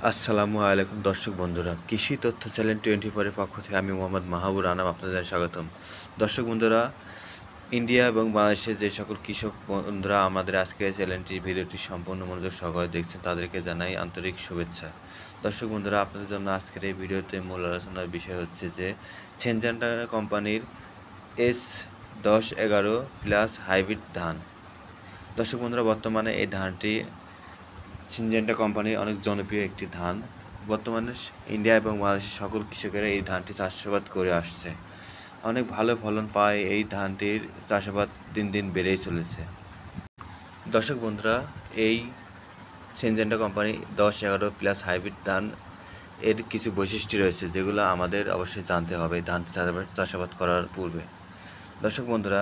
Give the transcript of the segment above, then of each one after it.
আসসালামু আলাইকুম দর্শক বন্ধুরা, কৃষি তথ্য চ্যানেল 24 এর পক্ষ থেকে আমি মোহাম্মদ মাহাবুর আনাম আপনাদের স্বাগতম। দর্শক বন্ধুরা, ইন্ডিয়া এবং বাংলাদেশের যে সকল কৃষক বন্ধুরা আমাদের আজকের চ্যানেলটি ভিডিওটি সম্পূর্ণ মনোযোগ সহকারে দেখছেন, তাদেরকে জানাই আন্তরিক শুভেচ্ছা। দর্শক বন্ধুরা, আপনাদের জন্য আজকের এই ভিডিওতে মূল আলোচনার বিষয় হচ্ছে যে সিনজেন্টা কোম্পানির S1011+ হাইব্রিড ধান। দর্শক বন্ধুরা, বর্তমানে এই ধানটি সিনজেন্টা কোম্পানির অনেক জনপ্রিয় একটি ধান। বর্তমানে ইন্ডিয়া এবং বাংলাদেশের সকল কৃষকেরা এই ধানটি চাষাবাদ করে আসছে। অনেক ভালো ফলন পায় এই ধানটির চাষাবাদ দিন দিন বেড়েই চলেছে। দর্শক বন্ধুরা, এই সিনজেন্টা কোম্পানি 1011+ হাইব্রিড ধান এর কিছু বৈশিষ্ট্য রয়েছে যেগুলো আমাদের অবশ্যই জানতে হবে ধানটি চাষাবাদ করার পূর্বে। দর্শক বন্ধুরা,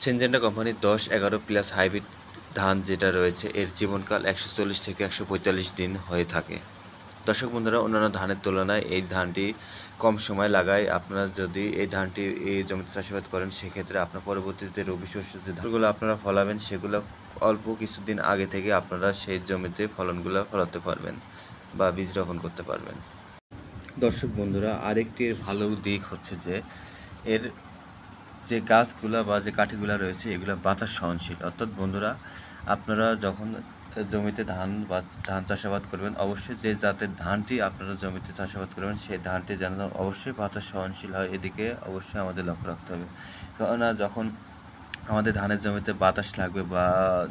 সিনজেন্টা কোম্পানির 1011+ হাইব্রিড ধান যেটা রয়েছে এর জীবনকাল 140 থেকে 145 দিন হয়ে থাকে। দর্শক বন্ধুরা, অন্যান্য ধানের তুলনায় এই ধানটি কম সময় লাগায়। আপনারা যদি এই ধানটি এই জমিতে চাষাবাদ করেন, সেক্ষেত্রে আপনার পরবর্তীতে রবি শস্য যে ধানগুলো আপনারা ফলাবেন সেগুলো অল্প কিছুদিন আগে থেকে আপনারা সেই জমিতে ফলনগুলো ফলাতে পারবেন বা বীজ রোপণ করতে পারবেন। দর্শক বন্ধুরা, আরেকটি ভালো দিক হচ্ছে যে এর যে গাছগুলা বা যে কাঠিগুলা রয়েছে এগুলো বাতাস সহনশীল। অর্থাৎ বন্ধুরা, আপনারা যখন জমিতে ধান চাষাবাদ করবেন, অবশ্যই যে জাতের ধানটি আপনারা জমিতে চাষাবাদ করবেন সেই ধানটি যেন অবশ্যই বাতাস সহনশীল হয়, এদিকে অবশ্যই আমাদের লক্ষ্য রাখতে হবে। কেননা যখন আমাদের ধানের জমিতে বাতাস লাগবে বা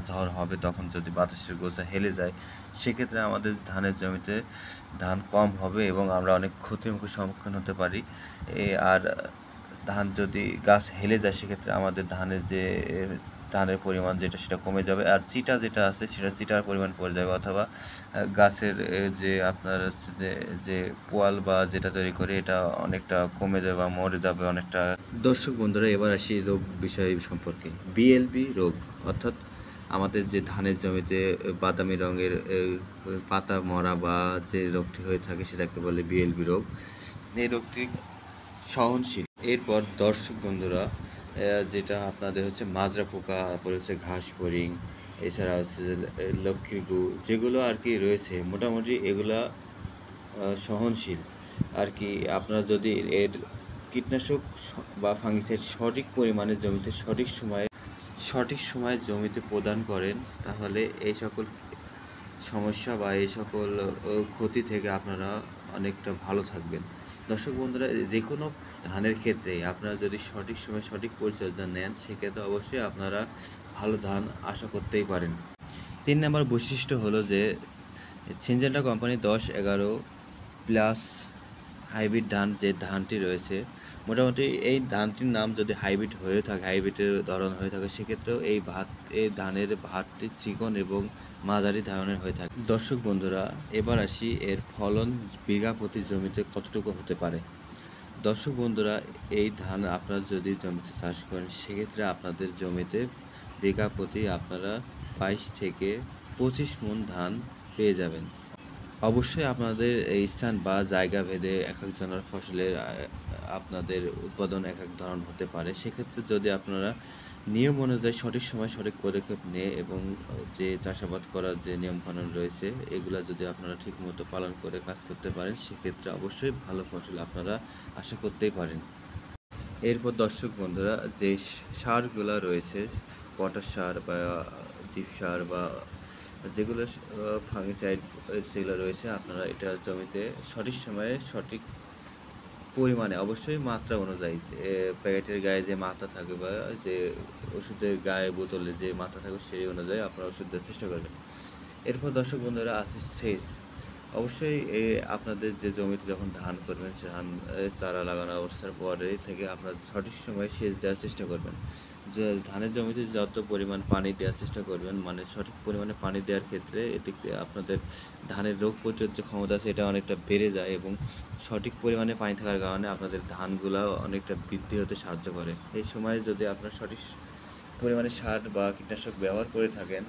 ঝড় হবে, তখন যদি বাতাসের গোছা হেলে যায়, সেক্ষেত্রে আমাদের ধানের জমিতে ধান কম হবে এবং আমরা অনেক ক্ষতির মুখে সম্মুখীন হতে পারি। আর ধান যদি গাছ হেলে যায়, সেক্ষেত্রে আমাদের ধানের পরিমাণ সেটা কমে যাবে, আর চিটা যেটা আছে সেটা চিটার পরিমাণ পড়ে যাবে, অথবা গাছের যে আপনার হচ্ছে যে পোয়াল বা যেটা তৈরি করে এটা অনেকটা কমে যাবে বা মরে যাবে অনেকটা। দর্শক বন্ধুরা, এবার আসি রোগ বিষয় সম্পর্কে। বিএলবি রোগ, অর্থাৎ আমাদের যে ধানের জমিতে বাদামি রঙের পাতা মরা বা যে রোগটি হয়ে থাকে সেটাকে বলে বিএলবি রোগ। এই রোগটি সহনশীল। এরপর দর্শক বন্ধুরা, যেটা আপনাদের হচ্ছে মাজরা পোকা, তারপরে হচ্ছে ঘাস ফড়িং, এছাড়া হচ্ছে লক্ষ্মীর গু, যেগুলো আর কি রয়েছে মোটামুটি এগুলা সহনশীল আর কি। আপনারা যদি এর কীটনাশক বা ফাঙ্গিসাইড সঠিক পরিমাণে জমিতে সঠিক সময়ে জমিতে প্রদান করেন, তাহলে এই সকল সমস্যা বা এই সকল ক্ষতি থেকে আপনারা অনেকটা ভালো থাকবেন। দর্শক বন্ধুরা, যে কোনো ধানের ক্ষেত্রে আপনারা যদি সঠিক সময়ে সঠিক পরিচর্যা নেন, সেক্ষেত্রে অবশ্যই আপনারা ভালো ধান আশা করতেই পারেন। 3 নম্বর বৈশিষ্ট্য হলো যে সিনজেন্টা কোম্পানি 1011+ হাইব্রিড ধান যে ধানটি রয়েছে, মোটামুটি এই ধানটির নাম যদি হাইব্রিড হয়ে থাকে, হাইব্রিডের ধরন হয়ে থাকে, সেক্ষেত্রেও এই ধানের ভাতটি চিকন এবং মাঝারি ধরনের হয়ে থাকে। দর্শক বন্ধুরা, এবার আসি এর ফলন বিঘা প্রতি জমিতে কতটুকু হতে পারে। দর্শক বন্ধুরা, এই ধান আপনারা যদি জমিতে চাষ করেন, সেক্ষেত্রে আপনাদের জমিতে বিঘা প্রতি আপনারা 22 থেকে 25 মণ ধান পেয়ে যাবেন। অবশ্যই আপনাদের এই স্থান বা জায়গা ভেদে এক একজনের ফসলের আপনাদের উৎপাদন এক এক ধরন হতে পারে। সেক্ষেত্রে যদি আপনারা নিয়ম অনুযায়ী সঠিক সময় সঠিক পদক্ষেপ নিয়ে এবং যে চাষাবাদ করার যে নিয়মকানুন রয়েছে এগুলো যদি আপনারা ঠিকমতো পালন করে কাজ করতে পারেন, সেক্ষেত্রে অবশ্যই ভালো ফসল আপনারা আশা করতেই পারেন। এরপর দর্শক বন্ধুরা, যে সারগুলো রয়েছে, পটাশ সার বা জিপ সার বা যেগুলো ফাঙ্গিসাইড যেগুলো রয়েছে, আপনারা এটা জমিতে সঠিক সময়ে সঠিক পরিমাণে অবশ্যই মাত্রা অনুযায়ী, যে প্যাকেটের গায়ে যে মাত্রা থাকে বা যে ওষুধের গায়ে বোতলে যে মাত্রা থাকে সেই অনুযায়ী আপনারা ওষুধ দেওয়ার চেষ্টা করবেন। এরপর দর্শক বন্ধুরা আছে সেচ। অবশ্যই আপনাদের যে জমিতে যখন ধান করবেন, সে ধান চারা লাগানো অবস্থার পরে থেকে আপনারা সঠিক সময়ে সেচ দেওয়ার চেষ্টা করবেন। যে ধানের জমিতে যত পরিমাণ পানি দেওয়ার চেষ্টা করবেন, মানে সঠিক পরিমাণে পানি দেওয়ার ক্ষেত্রে এদিকে আপনাদের ধানের রোগ প্রতিরোধ যে ক্ষমতা আছে এটা অনেকটা বেড়ে যায় এবং সঠিক পরিমাণে পানি থাকার কারণে আপনাদের ধানগুলো অনেকটা বৃদ্ধি হতে সাহায্য করে। এই সময় যদি আপনারা সঠিক পরিমাণে সার বা কীটনাশক ব্যবহার করে থাকেন,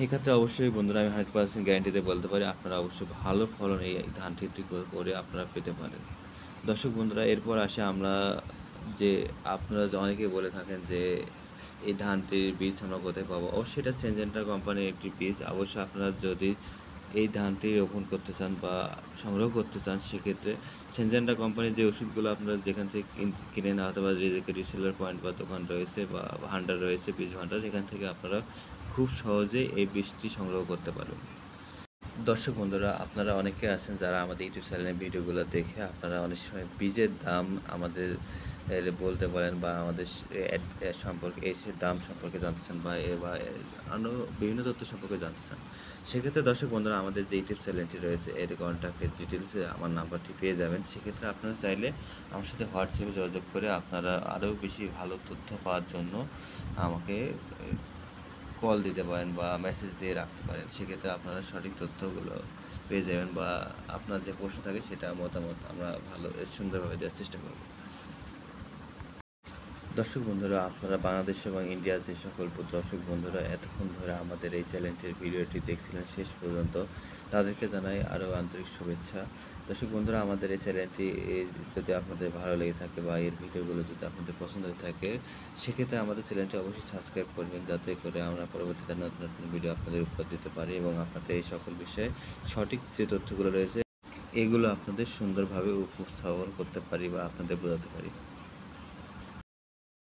এক্ষেত্রে অবশ্যই বন্ধুরা আমি 100% গ্যারান্টিতে বলতে পারি আপনারা অবশ্যই ভালো ফলন এই ধানটি করে আপনারা পেতে পারেন। দর্শক বন্ধুরা, এরপর আসে আমরা যে আপনারা অনেকেই বলে থাকেন যে এই ধানটির বীজ আমরা কোথায় পাবো? অবশ্যই এটা সিনজেন্টা কোম্পানির একটি বীজ। অবশ্যই আপনারা যদি এই ধানটি রোপণ করতে চান বা সংগ্রহ করতে চান, সেক্ষেত্রে সিনজেন্টা কোম্পানির যে ওষুধগুলো আপনারা যেখান থেকে কিনে নেওয়া অথবা যে রিসেলার পয়েন্ট বা দোকান রয়েছে বা ভান্ডার রয়েছে, বীজ ভান্ডার, এখান থেকে আপনারা খুব সহজেই এই বীজটি সংগ্রহ করতে পারবেন। দর্শক বন্ধুরা, আপনারা অনেকে আছেন যারা আমাদের ইউটিউব চ্যানেলের ভিডিওগুলো দেখে আপনারা অনেক সময় বীজের দাম আমাদের বলতে পারেন বা আমাদের সম্পর্কে এই দাম সম্পর্কে জানতে চান বা অন্য বিভিন্ন তথ্য সম্পর্কে জানতে চান। সেক্ষেত্রে দর্শক বন্ধুরা, আমাদের যে ইউটিউব চ্যানেলটি রয়েছে এর কন্ট্যাক্টের ডিটেলসে আমার নাম্বারটি পেয়ে যাবেন। সেক্ষেত্রে আপনারা চাইলে আমার সাথে হোয়াটসঅ্যাপে যোগাযোগ করে আপনারা আরও বেশি ভালো তথ্য পাওয়ার জন্য আমাকে কল দিতে পারেন বা মেসেজ দিয়ে রাখতে পারেন। সেক্ষেত্রে আপনারা সঠিক তথ্যগুলো পেয়ে যাবেন বা আপনার যে প্রশ্ন থাকে সেটা মতামত আমরা ভালো সুন্দরভাবে দেওয়ার চেষ্টা করব। দর্শক বন্ধুরা, আপনারা বাংলাদেশ এবং ইন্ডিয়ার যে সকল দর্শক বন্ধুরা এতক্ষণ ধরে আমাদের এই চ্যানেলটির ভিডিওটি দেখছিলেন শেষ পর্যন্ত, তাদেরকে জানাই আরও আন্তরিক শুভেচ্ছা। দর্শক বন্ধুরা, আমাদের এই চ্যানেলটি যদি আপনাদের ভালো লেগে থাকে বা এর ভিডিওগুলো যদি আপনাদের পছন্দ হয়ে থাকে, সেক্ষেত্রে আমাদের চ্যানেলটি অবশ্যই সাবস্ক্রাইব করবেন, যাতে করে আমরা পরবর্তীতে নতুন নতুন ভিডিও আপনাদের উপহার দিতে পারি এবং আপনাদের এই সকল বিষয়ে সঠিক যে তথ্যগুলো রয়েছে এগুলো আপনাদের সুন্দরভাবে উপস্থাপন করতে পারি বা আপনাদের বোঝাতে পারি।